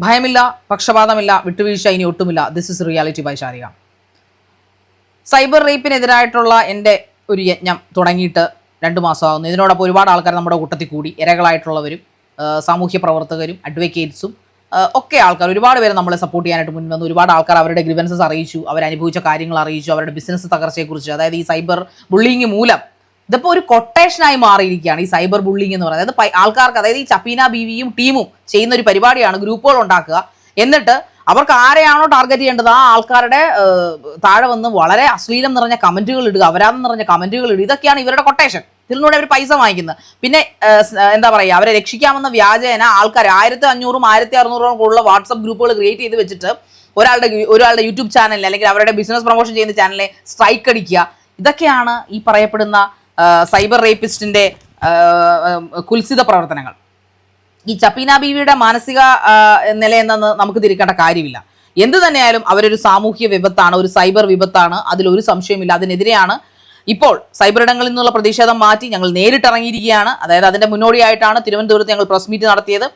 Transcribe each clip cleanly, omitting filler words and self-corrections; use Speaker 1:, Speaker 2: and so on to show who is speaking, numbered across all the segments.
Speaker 1: ഭയമില്ല, പക്ഷപാതമില്ല, വിട്ടുവീഴ്ച ഇനി ഒട്ടുമില്ല. This is reality by Sharika. Cyber റേപ്പിനെതിരായിട്ടുള്ള എൻ്റെ ഒരു യജ്ഞം തുടങ്ങിയിട്ട് 2 മാസമാകുന്നു. ഇതിനോടൊപ്പം ഒരുപാട് ആൾക്കാർ നമ്മുടെ കൂട്ടത്തിൽ കൂടി, ഇരകളായിട്ടുള്ളവരും സാമൂഹ്യ പ്രവർത്തകരും അഡ്വക്കേറ്റ്സും ഒക്കെ ആൾക്കാർ ഒരുപാട് പേര് നമ്മളെ സപ്പോർട്ട് ചെയ്യാനായിട്ട് മുന്നിൽ വന്നു. ഒരുപാട് ആൾക്കാർ അവരുടെ ഗ്രിവൻസസ് അറിയിച്ചു, അവരനുഭവിച്ച കാര്യങ്ങൾ അറിയിച്ചു, അവരുടെ ബിസിനസ് തകർച്ചയെക്കുറിച്ച്. അതായത് ഈ സൈബർ ബുള്ളിങ് മൂലം ഇതിപ്പോൾ ഒരു കൊട്ടേഷനായി മാറിയിരിക്കുകയാണ് ഈ സൈബർ ബുള്ളിങ് എന്ന് പറയുന്നത്. അതായത് ആൾക്കാർക്ക്, അതായത് ഈ ചപ്പീന ബീവിയും ടീമും ചെയ്യുന്ന ഒരു പരിപാടിയാണ് ഗഗ്രൂപ്പുകൾ ഉണ്ടാക്കുക. എന്നിട്ട് അവർക്ക് ആരെയാണോ ടാർഗറ്റ് ചെയ്യേണ്ടത് ആ ആൾക്കാരുടെ താഴെ വന്ന് വളരെ അശ്ലീലം നിറഞ്ഞ കമന്റുകൾ ഇടുക, അപരാധം നിറഞ്ഞ കമന്റുകൾ ഇടുക. ഇതൊക്കെയാണ് ഇവരുടെ കൊട്ടേഷൻ. ഇതിലൂടെ അവർ പൈസ വാങ്ങിക്കുന്നത്. പിന്നെ എന്താ പറയുക, അവരെ രക്ഷിക്കാമെന്ന വ്യാജേന ആൾക്കാർ 1500 1600 ഉള്ള വാട്സപ്പ് ഗ്രൂപ്പുകൾ ക്രിയേറ്റ് ചെയ്ത് വെച്ചിട്ട് ഒരാളുടെ യൂട്യൂബ് ചാനലിൽ അല്ലെങ്കിൽ അവരുടെ ബിസിനസ് പ്രൊമോഷൻ ചെയ്യുന്ന ചാനലിനെ സ്ട്രൈക്ക് അടിക്കുക. ഇതൊക്കെയാണ് ഈ പറയപ്പെടുന്ന സൈബർ റേപ്പിസ്റ്റിന്റെ കുൽസിത പ്രവർത്തനങ്ങൾ. ഈ ചപ്പീന ബീവിയുടെ മാനസിക നിലയെന്ന് നമുക്ക് തിരിക്കേണ്ട കാര്യമില്ല. എന്ത് തന്നെയായാലും അവരൊരു സാമൂഹ്യ വിപത്താണ്, ഒരു സൈബർ വിപത്താണ്, അതിലൊരു സംശയമില്ല. അതിനെതിരെയാണ് ഇപ്പോൾ സൈബർ ഇടങ്ങളിൽ നിന്നുള്ള പ്രതിഷേധം മാറ്റി ഞങ്ങൾ നേരിട്ടിറങ്ങിയിരിക്കുകയാണ്. അതായത് അതിന്റെ മുന്നോടിയായിട്ടാണ് തിരുവനന്തപുരത്ത് ഞങ്ങൾ പ്രസ് മീറ്റ് നടത്തിയത്.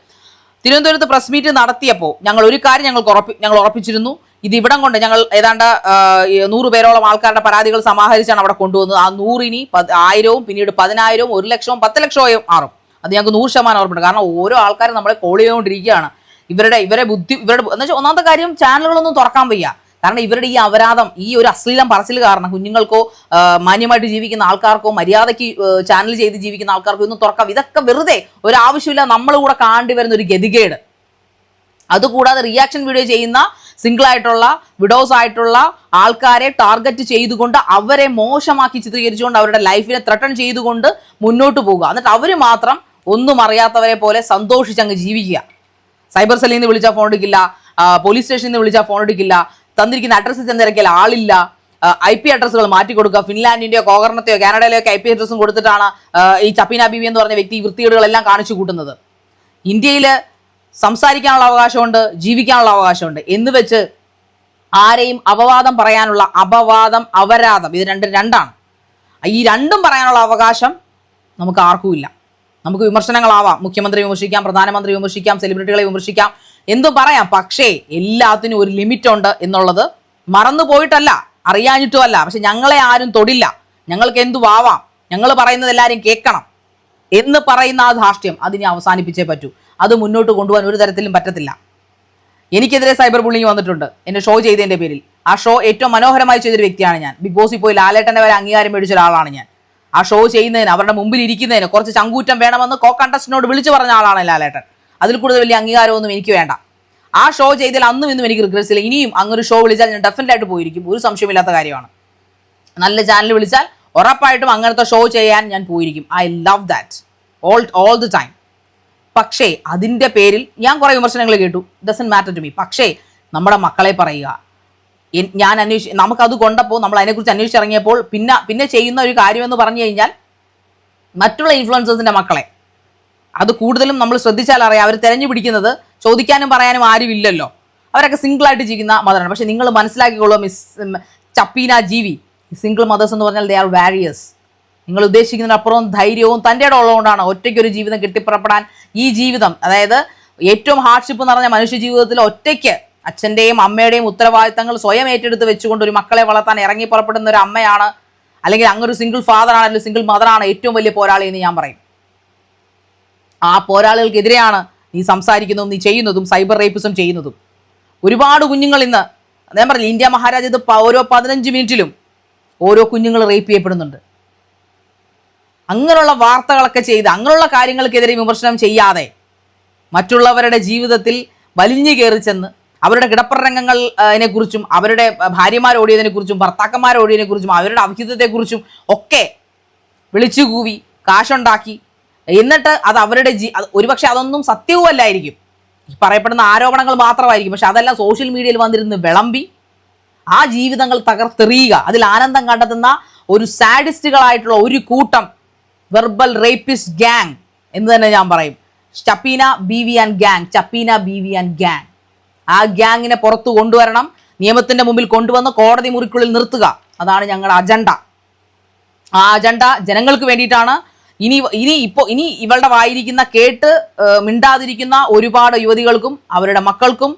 Speaker 1: തിരുവനന്തപുരത്ത് പ്രസ് മീറ്റ് നടത്തിയപ്പോൾ ഞങ്ങൾ ഒരു കാര്യം ഞങ്ങൾ ഉറപ്പിച്ചിരുന്നു. ഇത് ഇവിടം കൊണ്ട് ഞങ്ങൾ ഏതാണ്ട് 100 പേരോളം ആൾക്കാരുടെ പരാതികൾ സമാഹരിച്ചാണ് അവിടെ കൊണ്ടുവന്നത്. ആ 100 ഇനി 1000, പിന്നീട് 10,000, 1 ലക്ഷവും 10 ലക്ഷവും മാറും. അത് ഞങ്ങൾക്ക് 100% ഉറപ്പുണ്ട്. കാരണം ഓരോ ആൾക്കാരും നമ്മളെ കോൾ ചെയ്തുകൊണ്ടിരിക്കുകയാണ്. ഇവരെ ബുദ്ധി എന്ന് വെച്ചാൽ ഒന്നാമത്തെ കാര്യം ചാനലുകളൊന്നും തുറക്കാൻ വയ്യ. കാരണം ഇവരുടെ ഈ അപരാധം, ഈ ഒരു അശ്ലീലം പറച്ചിൽ കാരണം കുഞ്ഞുങ്ങൾക്കോ മാന്യമായിട്ട് ജീവിക്കുന്ന ആൾക്കാർക്കോ മര്യാദയ്ക്ക് ചാനൽ ചെയ്ത് ജീവിക്കുന്ന ആൾക്കാർക്കോ ഒന്നും തുറക്കാം. ഇതൊക്കെ വെറുതെ ഒരു ആവശ്യമില്ല നമ്മൾ കൂടെ കാണേണ്ടി വരുന്ന ഒരു ഗതികേട്. അതുകൂടാതെ റിയാക്ഷൻ വീഡിയോ ചെയ്യുന്ന സിംഗിൾ ആയിട്ടുള്ള വിഡോസ് ആയിട്ടുള്ള ആൾക്കാരെ ടാർഗറ്റ് ചെയ്തുകൊണ്ട് അവരെ മോശമാക്കി ചിത്രീകരിച്ചുകൊണ്ട് അവരുടെ ലൈഫിനെ ത്രട്ടൺ ചെയ്തുകൊണ്ട് മുന്നോട്ട് പോകുക. എന്നിട്ട് അവർ മാത്രം ഒന്നും അറിയാത്തവരെ പോലെ സന്തോഷിച്ചങ്ങ് ജീവിക്കുക. സൈബർ സെല്ലിൽ നിന്ന് വിളിച്ചാൽ ഫോൺ എടുക്കില്ല, പോലീസ് സ്റ്റേഷനിൽ നിന്ന് വിളിച്ചാൽ ഫോൺ എടുക്കില്ല, തന്നിരിക്കുന്ന അഡ്രസ്സിൽ ചെന്നിറക്കിയാൽ ആളില്ല, IP അഡ്രസ്സുകൾ മാറ്റി കൊടുക്കുക. ഫിൻലാൻഡിന്റെയോ കോകർണത്തെയോ കാനഡയിലെയോ ഒക്കെ IP അഡ്രസ്സും കൊടുത്തിട്ടാണ് ഈ ചപ്പീന ബീവി എന്ന് പറഞ്ഞ വ്യക്തി വൃത്തികേടുകളെല്ലാം കാണിച്ചു കൂട്ടുന്നത്. ഇന്ത്യയിൽ സംസാരിക്കാനുള്ള അവകാശമുണ്ട്, ജീവിക്കാനുള്ള അവകാശമുണ്ട് എന്ന് വെച്ച് ആരെയും അപവാദം പറയാനുള്ള അപവാദം, അപരാധം, ഇത് രണ്ടാണ്. ഈ രണ്ടും പറയാനുള്ള അവകാശം നമുക്ക് ആർക്കുമില്ല. നമുക്ക് വിമർശനങ്ങളാവാം, മുഖ്യമന്ത്രി വിമർശിക്കാം, പ്രധാനമന്ത്രി വിമർശിക്കാം, സെലിബ്രിറ്റികളെ വിമർശിക്കാം, എന്തും പറയാം. പക്ഷേ എല്ലാത്തിനും ഒരു ലിമിറ്റ് ഉണ്ട് എന്നുള്ളത് മറന്നു പോയിട്ടല്ല, അറിയാഞ്ഞിട്ടുമല്ല. പക്ഷെ ഞങ്ങളെ ആരും തൊടില്ല, ഞങ്ങൾക്ക് എന്തുവാവാം, ഞങ്ങൾ പറയുന്നത് എല്ലാവരും കേൾക്കണം എന്ന് പറയുന്ന ആ ധാർഷ്ട്യം അതിനെ അവസാനിപ്പിച്ചേ പറ്റൂ. അത് മുന്നോട്ട് കൊണ്ടുപോകാൻ ഒരു തരത്തിലും പറ്റത്തില്ല. എനിക്കെതിരെ സൈബർ ബുള്ളിങ് വന്നിട്ടുണ്ട് എൻ്റെ ഷോ ചെയ്തതിൻ്റെ പേരിൽ. ആ ഷോ ഏറ്റവും മനോഹരമായി ചെയ്തൊരു വ്യക്തിയാണ് ഞാൻ. ബിഗ് ബോസിൽ പോയി ലാലേട്ടൻ്റെ വരെ അംഗീകാരം മേടിച്ച ഒരാളാണ് ഞാൻ. ആ ഷോ ചെയ്യുന്നതിന്, അവരുടെ മുമ്പിൽ ഇരിക്കുന്നതിന് കുറച്ച് ചങ്കൂറ്റം വേണമെന്ന് കണ്ടസ്റ്റന്റിനോട് വിളിച്ചു പറഞ്ഞ ആളാണ് ലാലേട്ടൻ. അതിൽ കൂടുതൽ വലിയ അംഗീകാരമൊന്നും എനിക്ക് വേണ്ട. ആ ഷോ ചെയ്തതിൽ അന്നും ഇന്നും എനിക്ക് റിഗ്രറ്റ്സ് ഇല്ല. ഇനിയും അങ്ങൊരു ഷോ വിളിച്ചാൽ ഞാൻ ഡെഫിനറ്റ് ആയിട്ട് പോയിരിക്കും, ഒരു സംശയമില്ലാത്ത കാര്യമാണ്. നല്ല ചാനൽ വിളിച്ചാൽ ഉറപ്പായിട്ടും അങ്ങനത്തെ ഷോ ചെയ്യാൻ ഞാൻ പോയിരിക്കും. I love that all the time. പക്ഷേ അതിൻ്റെ പേരിൽ ഞാൻ കുറേ വിമർശനങ്ങൾ കേട്ടു, ഡസൻറ്റ് മാറ്റർ ടു മീ. പക്ഷേ നമ്മുടെ മക്കളെ പറയുക, ഞാൻ നമുക്കത് കൊണ്ടപ്പോൾ നമ്മൾ അതിനെക്കുറിച്ച് അന്വേഷിച്ചിറങ്ങിയപ്പോൾ പിന്നെ ചെയ്യുന്ന ഒരു കാര്യമെന്ന് പറഞ്ഞു കഴിഞ്ഞാൽ മറ്റുള്ള ഇൻഫ്ലുവൻസേഴ്സിൻ്റെ മക്കളെ, അത് കൂടുതലും നമ്മൾ ശ്രദ്ധിച്ചാൽ അറിയാം, അവർ തിരഞ്ഞു പിടിക്കുന്നത് ചോദിക്കാനും പറയാനും ആരും ഇല്ലല്ലോ. അവരൊക്കെ സിംഗിളായിട്ട് ജീവിക്കുന്ന മദറാണ്. പക്ഷെ നിങ്ങൾ മനസ്സിലാക്കിക്കോളൂ ചപ്പീന ജീവി, സിംഗിൾ മദേഴ്സ് എന്ന് പറഞ്ഞാൽ ദേ ആർ വാരിയേഴ്സ്. നിങ്ങൾ ഉദ്ദേശിക്കുന്നതിനപ്പുറം ധൈര്യവും തൻ്റെ ഇടം ഉള്ളതുകൊണ്ടാണ് ഒറ്റയ്ക്കൊരു ജീവിതം കെട്ടിപ്പുറപ്പെടാൻ. ഈ ജീവിതം, അതായത് ഏറ്റവും ഹാർഡ്ഷിപ്പ് നിറഞ്ഞ മനുഷ്യ ജീവിതത്തിൽ ഒറ്റയ്ക്ക് അച്ഛൻ്റെയും അമ്മയുടെയും ഉത്തരവാദിത്തങ്ങൾ സ്വയം ഏറ്റെടുത്ത് വെച്ചുകൊണ്ട് ഒരു മക്കളെ വളർത്താൻ ഇറങ്ങി പുറപ്പെടുന്ന ഒരു അമ്മയാണ്, അല്ലെങ്കിൽ അങ്ങൊരു സിംഗിൾ ഫാദറാണ്, അല്ലെങ്കിൽ സിംഗിൾ മദറാണ് ഏറ്റവും വലിയ പോരാളി എന്ന് ഞാൻ പറയും. ആ പോരാളികൾക്കെതിരെയാണ് നീ സംസാരിക്കുന്നതും നീ ചെയ്യുന്നതും സൈബർ റേപ്പിസം ചെയ്യുന്നതും. ഒരുപാട് കുഞ്ഞുങ്ങൾ ഇന്ന്, ഞാൻ പറഞ്ഞില്ല, ഇന്ത്യ മഹാരാജ്യത്ത് ഓരോ 15 മിനിറ്റിലും ഓരോ കുഞ്ഞുങ്ങൾ റേപ്പ് ചെയ്യപ്പെടുന്നുണ്ട്. അങ്ങനെയുള്ള വാർത്തകളൊക്കെ ചെയ്ത് അങ്ങനെയുള്ള കാര്യങ്ങൾക്കെതിരെ വിമർശനം ചെയ്യാതെ മറ്റുള്ളവരുടെ ജീവിതത്തിൽ വലിഞ്ഞു കയറി ചെന്ന് അവരുടെ കിടപ്പറരംഗങ്ങളെ കുറിച്ചും അവരുടെ ഭാര്യമാരോടിയതിനെ കുറിച്ചും ഭർത്താക്കന്മാരോടിയതിനെ കുറിച്ചും അവരുടെ അവിഹിതത്തെക്കുറിച്ചും ഒക്കെ വിളിച്ചു കൂവി കാശുണ്ടാക്കി, എന്നിട്ട് അത് അവരുടെ ഒരുപക്ഷെ അതൊന്നും സത്യവും അല്ലായിരിക്കും, പറയപ്പെടുന്ന ആരോപണങ്ങൾ മാത്രമായിരിക്കും. പക്ഷെ അതെല്ലാം സോഷ്യൽ മീഡിയയിൽ വന്നിരുന്ന് വിളമ്പി ആ ജീവിതങ്ങൾ തകർത്തെറിയുക, അതിൽ ആനന്ദം കണ്ടെത്തുന്ന ഒരു സാഡിസ്റ്റുകളായിട്ടുള്ള ഒരു കൂട്ടം വെർബൽ റേപ്പിസ്റ്റ് ഗ്യാങ് എന്ന് തന്നെ ഞാൻ പറയും. Chappeena Beevi and gang, Chappeena Beevi and gang. ആ ഗ്യാങ്ങിനെ പുറത്തു കൊണ്ടുവരണം, നിയമത്തിന്റെ മുമ്പിൽ കൊണ്ടുവന്ന് കോടതി മുറിക്കുള്ളിൽ നിർത്തുക. അതാണ് ഞങ്ങളുടെ അജണ്ട. ആ അജണ്ട ജനങ്ങൾക്ക് വേണ്ടിയിട്ടാണ്. ഇനി ഇവളുടെ വായിരിക്കുന്ന കേട്ട് മിണ്ടാതിരിക്കുന്ന ഒരുപാട് യുവതികൾക്കും അവരുടെ മക്കൾക്കും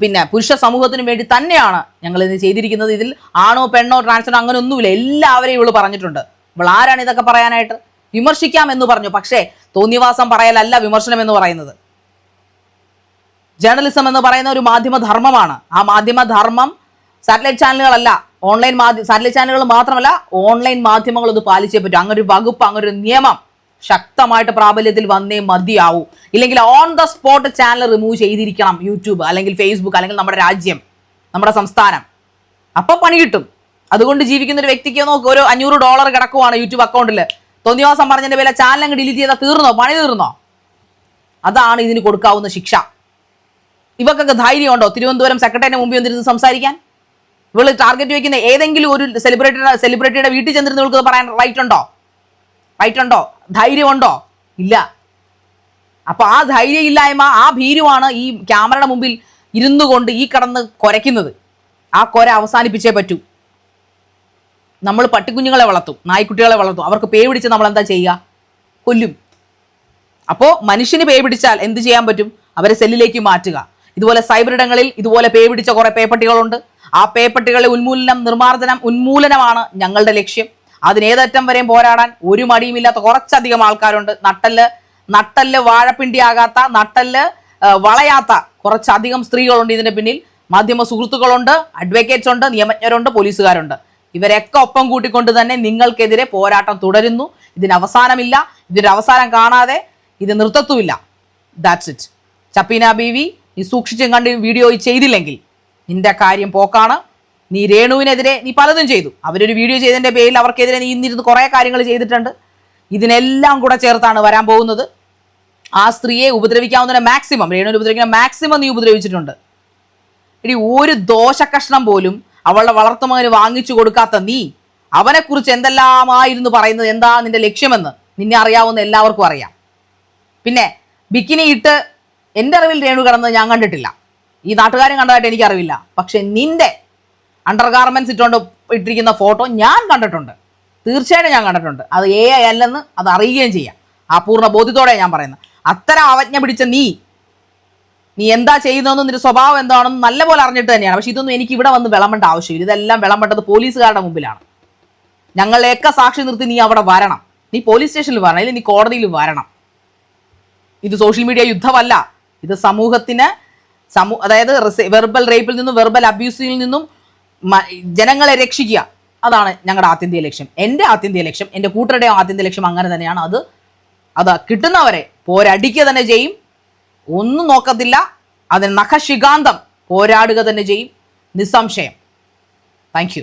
Speaker 1: പിന്നെ പുരുഷ സമൂഹത്തിനും വേണ്ടി തന്നെയാണ് ഞങ്ങൾ ഇത് ചെയ്തിരിക്കുന്നത്. ഇതിൽ ആണോ പെണ്ണോ ട്രാൻസ്ജെൻഡർ അങ്ങനെ ഒന്നുമില്ല, എല്ലാവരെയും ഇവള് പറഞ്ഞിട്ടുണ്ട്. ഇവൾ ആരാണ് ഇതൊക്കെ പറയാനായിട്ട്? വിമർശിക്കാം എന്ന് പറഞ്ഞു, പക്ഷേ തോന്നിവാസം പറയലല്ല വിമർശനം എന്ന് പറയുന്നത്. ജേർണലിസം എന്ന് പറയുന്ന ഒരു മാധ്യമധർമ്മമാണ്. ആ മാധ്യമധർമ്മം സാറ്റലൈറ്റ് ചാനലുകളല്ല, സാറ്റലൈറ്റ് ചാനലുകൾ മാത്രമല്ല ഓൺലൈൻ മാധ്യമങ്ങൾ ഇത് പാലിച്ചേ പറ്റും. അങ്ങനെ ഒരു വകുപ്പ്, അങ്ങനെ ഒരു നിയമം ശക്തമായിട്ട് പ്രാബല്യത്തിൽ വന്നേ മതിയാവൂ. ഇല്ലെങ്കിൽ on the spot channel remove ചെയ്തിരിക്കണം, യൂട്യൂബ് അല്ലെങ്കിൽ ഫേസ്ബുക്ക് അല്ലെങ്കിൽ നമ്മുടെ രാജ്യം, നമ്മുടെ സംസ്ഥാനം. അപ്പം പണി കിട്ടും. അതുകൊണ്ട് ജീവിക്കുന്ന ഒരു വ്യക്തിക്ക് നോക്ക്, ഒരു $500 കിടക്കുവാണ് യൂട്യൂബ് അക്കൗണ്ടിൽ. തോന്നിവാസം പറഞ്ഞതിന്റെ പേരെ ചാനൽ അങ്ങ് ഡിലീറ്റ് ചെയ്താൽ തീർന്നോ? പണി തീർന്നോ? അതാണ് ഇതിന് കൊടുക്കാവുന്ന ശിക്ഷ. ഇവക്കൊക്കെ ധൈര്യമുണ്ടോ തിരുവനന്തപുരം സെക്രട്ടറിയുടെ മുമ്പിൽ വന്നിരുന്ന് സംസാരിക്കാൻ? ഇവള് ടാർഗറ്റ് വയ്ക്കുന്ന ഏതെങ്കിലും ഒരു സെലിബ്രിറ്റിയുടെ വീട്ടിൽ ചെന്നിരുന്ന് ഇവൾക്ക് പറയാൻ റൈറ്റ് ഉണ്ടോ? ധൈര്യമുണ്ടോ? ഇല്ല. അപ്പൊ ആ ധൈര്യമില്ലായ്മ, ആ ഭീരുവാണ് ഈ ക്യാമറയുടെ മുമ്പിൽ ഇരുന്നു കൊണ്ട് ഈ കടന്ന് കുരയ്ക്കുന്നത്. ആ കുര അവസാനിപ്പിച്ചേ പറ്റൂ. നമ്മൾ പട്ടിക്കുഞ്ഞുങ്ങളെ വളർത്തും, നായ്ക്കുട്ടികളെ വളർത്തും. അവർക്ക് പേ പിടിച്ച് നമ്മൾ എന്താ ചെയ്യുക? കൊല്ലും. അപ്പോൾ മനുഷ്യന് പേ പിടിച്ചാൽ എന്ത് ചെയ്യാൻ പറ്റും? അവരെ സെല്ലിലേക്ക് മാറ്റുക. ഇതുപോലെ സൈബർ ഇടങ്ങളിൽ ഇതുപോലെ പേ പിടിച്ച കുറെ പേപ്പട്ടികളുണ്ട്. ആ പേപ്പട്ടികളെ ഉന്മൂലനമാണ് ഞങ്ങളുടെ ലക്ഷ്യം. അതിനേതറ്റം വരെയും പോരാടാൻ ഒരു മടിയുമില്ലാത്ത കുറച്ചധികം ആൾക്കാരുണ്ട്. നട്ടല് വാഴപ്പിണ്ടിയാകാത്ത, നട്ടല് വളയാത്ത കുറച്ചധികം സ്ത്രീകളുണ്ട് ഇതിന്റെ പിന്നിൽ. മാധ്യമ സുഹൃത്തുക്കളുണ്ട്, അഡ്വക്കേറ്റ്സ് ഉണ്ട്, നിയമജ്ഞരുണ്ട്, പോലീസുകാരുണ്ട്. ഇവരൊക്കെ ഒപ്പം കൂട്ടിക്കൊണ്ട് തന്നെ നിങ്ങൾക്കെതിരെ പോരാട്ടം തുടരുന്നു. ഇതിന് അവസാനമില്ല. ഇതിന്റെ അവസാനം കാണാതെ ഇത് നിർത്തത്തുമില്ല. That's it. ചപ്പീന ബീവി, നീ സൂക്ഷിച്ചും കണ്ട് വീഡിയോ ചെയ്തില്ലെങ്കിൽ നിന്റെ കാര്യം പോക്കാണ്. നീ രേണുവിനെതിരെ നീ പലതും ചെയ്തു. അവരൊരു വീഡിയോ ചെയ്തതിന്റെ പേരിൽ അവർക്കെതിരെ നീ ഇന്നിരുന്ന് കുറേ കാര്യങ്ങൾ ചെയ്തിട്ടുണ്ട്. ഇതിനെല്ലാം കൂടെ ചേർത്താണ് വരാൻ പോകുന്നത്. ആ സ്ത്രീയെ ഉപദ്രവിക്കാവുന്ന മാക്സിമം, രേണുവിനെ ഉപദ്രവിക്കുന്ന മാക്സിമം നീ ഉപദ്രവിച്ചിട്ടുണ്ട്. ഇനി ഒരു ദോശക്കഷ്ണം പോലും അവളുടെ വളർത്തുമകന് വാങ്ങിച്ചു കൊടുക്കാത്ത നീ അവനെക്കുറിച്ച് എന്തെല്ലാമായിരുന്നു പറയുന്നത്? എന്താ നിന്റെ ലക്ഷ്യമെന്ന് നിന്നെ അറിയാവുന്ന എല്ലാവർക്കും അറിയാം. പിന്നെ ബിക്കിനി ഇട്ട് എൻ്റെ അറിവിൽ രേണു കിടന്നത് ഞാൻ കണ്ടിട്ടില്ല. ഈ നാട്ടുകാരും കണ്ടതായിട്ട് എനിക്കറിവില്ല. പക്ഷെ നിന്റെ അണ്ടർ ഗാർമെന്റ്സ് ഇട്ടിരിക്കുന്ന ഫോട്ടോ ഞാൻ കണ്ടിട്ടുണ്ട്. തീർച്ചയായിട്ടും ഞാൻ കണ്ടിട്ടുണ്ട്. അത് AI അല്ലെന്ന് അത് അറിയുകയും ചെയ്യാം. ആ പൂർണ്ണ ബോധ്യത്തോടെ ഞാൻ പറയുന്നത്. അത്തരം അവജ്ഞ പിടിച്ച നീ എന്താ ചെയ്യുന്നതെന്നും നിന്റെ സ്വഭാവം എന്താണെന്നും നല്ലപോലെ അറിഞ്ഞിട്ട് തന്നെയാണ്. പക്ഷെ ഇതൊന്നും എനിക്ക് ഇവിടെ വന്ന് വിളമ്പേണ്ട ആവശ്യമില്ല. ഇതെല്ലാം വിളമ്പേണ്ടത് പോലീസുകാരുടെ മുമ്പിലാണ്. ഞങ്ങളെയൊക്കെ സാക്ഷി നിർത്തി നീ അവിടെ വരണം. നീ പോലീസ് സ്റ്റേഷനിൽ വരണം, അല്ലെങ്കിൽ നീ കോടതിയിൽ വരണം. ഇത് സോഷ്യൽ മീഡിയ യുദ്ധമല്ല. ഇത് സമൂഹത്തിന് അതായത് വെർബൽ റേപ്പിൽ നിന്നും വെർബൽ അബ്യൂസിൽ നിന്നും ജനങ്ങളെ രക്ഷിക്കുക. അതാണ് ഞങ്ങളുടെ ആത്യന്തിക ലക്ഷ്യം. എൻ്റെ ആത്യന്തിക ലക്ഷ്യം, എൻ്റെ കൂട്ടരുടെ ആത്യന്തിക ലക്ഷ്യം അങ്ങനെ തന്നെയാണ്. അത് കിട്ടുന്നവരെ പോരടിക്കുക തന്നെ ചെയ്യും. ഒന്നും നോക്കത്തില്ല. അതിന് നഖശികാന്തം പോരാടുക തന്നെ ചെയ്യും, നിസ്സംശയം. Thank you.